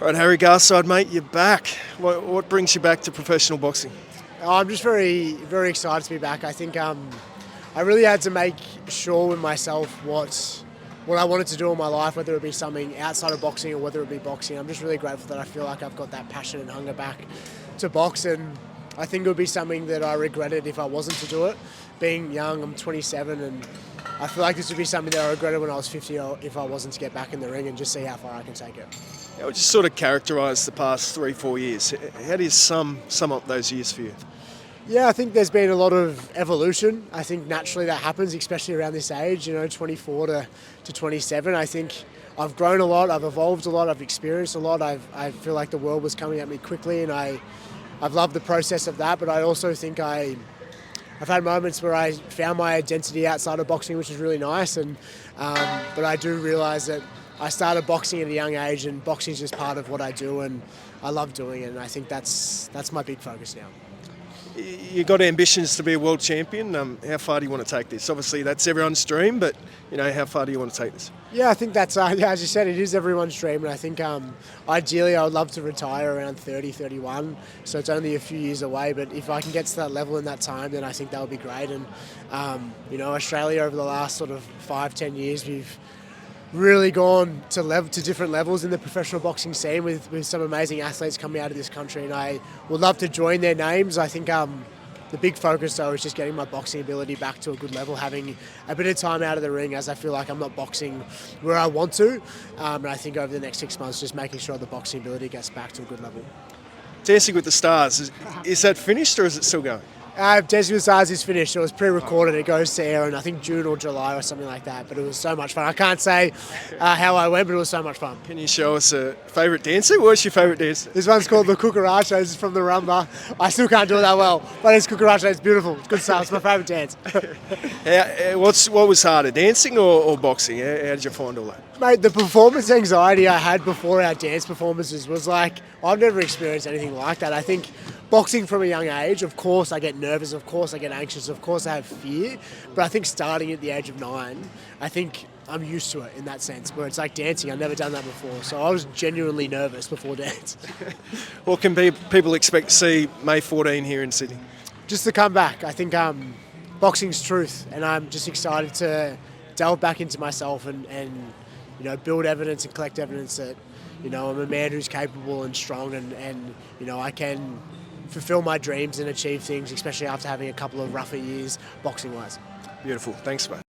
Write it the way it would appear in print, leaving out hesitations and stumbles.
Right, Harry Garside, mate, you're back. What brings you back to professional boxing? I'm just very, very excited to be back. I think I really had to make sure with myself what I wanted to do in my life, whether it be something outside of boxing or whether it be boxing. I'm just really grateful that I feel like I've got that passion and hunger back to box, and I think it would be something that I regretted if I wasn't to do it. Being young, I'm 27, and I feel like this would be something that I regretted when I was 50 if I wasn't to get back in the ring and just see how far I can take it. How would you sort of characterise the past 3-4 years? How do you sum up those years for you? Yeah, I think there's been a lot of evolution. I think naturally that happens, especially around this age, 24 to 27. I think I've grown a lot, I've evolved a lot, I've experienced a lot. I feel like the world was coming at me quickly, and I've loved the process of that, but I also think I've had moments where I found my identity outside of boxing, which is really nice, and but I do realise that I started boxing at a young age, and boxing is just part of what I do, and I love doing it, and I think that's my big focus now. You got ambitions to be a world champion. How far do you want to take this? Obviously, that's everyone's dream, but how far do you want to take this? Yeah, I think that's as you said, it is everyone's dream, and I think ideally I would love to retire around 30, 31. So it's only a few years away, but if I can get to that level in that time, then I think that would be great. And Australia over the last sort of 5-10 years, we've really gone to different levels in the professional boxing scene with some amazing athletes coming out of this country, and I would love to join their names. I think the big focus though is just getting my boxing ability back to a good level, having a bit of time out of the ring, as I feel like I'm not boxing where I want to, and I think over the next 6 months just making sure the boxing ability gets back to a good level. Dancing with the Stars, is that finished or is it still going? Dancing with the Stars is finished. It was pre-recorded. It goes to air in I think June or July or something like that. But it was so much fun. I can't say how I went, but it was so much fun. Can you show us a favourite dancer? What's your favourite dancer? This one's called the Cucaracha. This is from the rumba. I still can't do it that well, but it's Cucaracha. It's beautiful. It's good stuff. It's my favourite dance. What was harder, dancing or boxing? How did you find all that? Mate, the performance anxiety I had before our dance performances was like, I've never experienced anything like that. I think boxing from a young age, of course I get nervous, of course I get anxious, of course I have fear, but I think starting at the age of 9, I think I'm used to it in that sense, where it's like dancing, I've never done that before, so I was genuinely nervous before dance. What can people expect to see May 14 here in Sydney? Just to come back. I think boxing's truth, and I'm just excited to delve back into myself and build evidence and collect evidence that I'm a man who's capable and strong, and I can fulfill my dreams and achieve things, especially after having a couple of rougher years boxing-wise. Beautiful. Thanks, mate.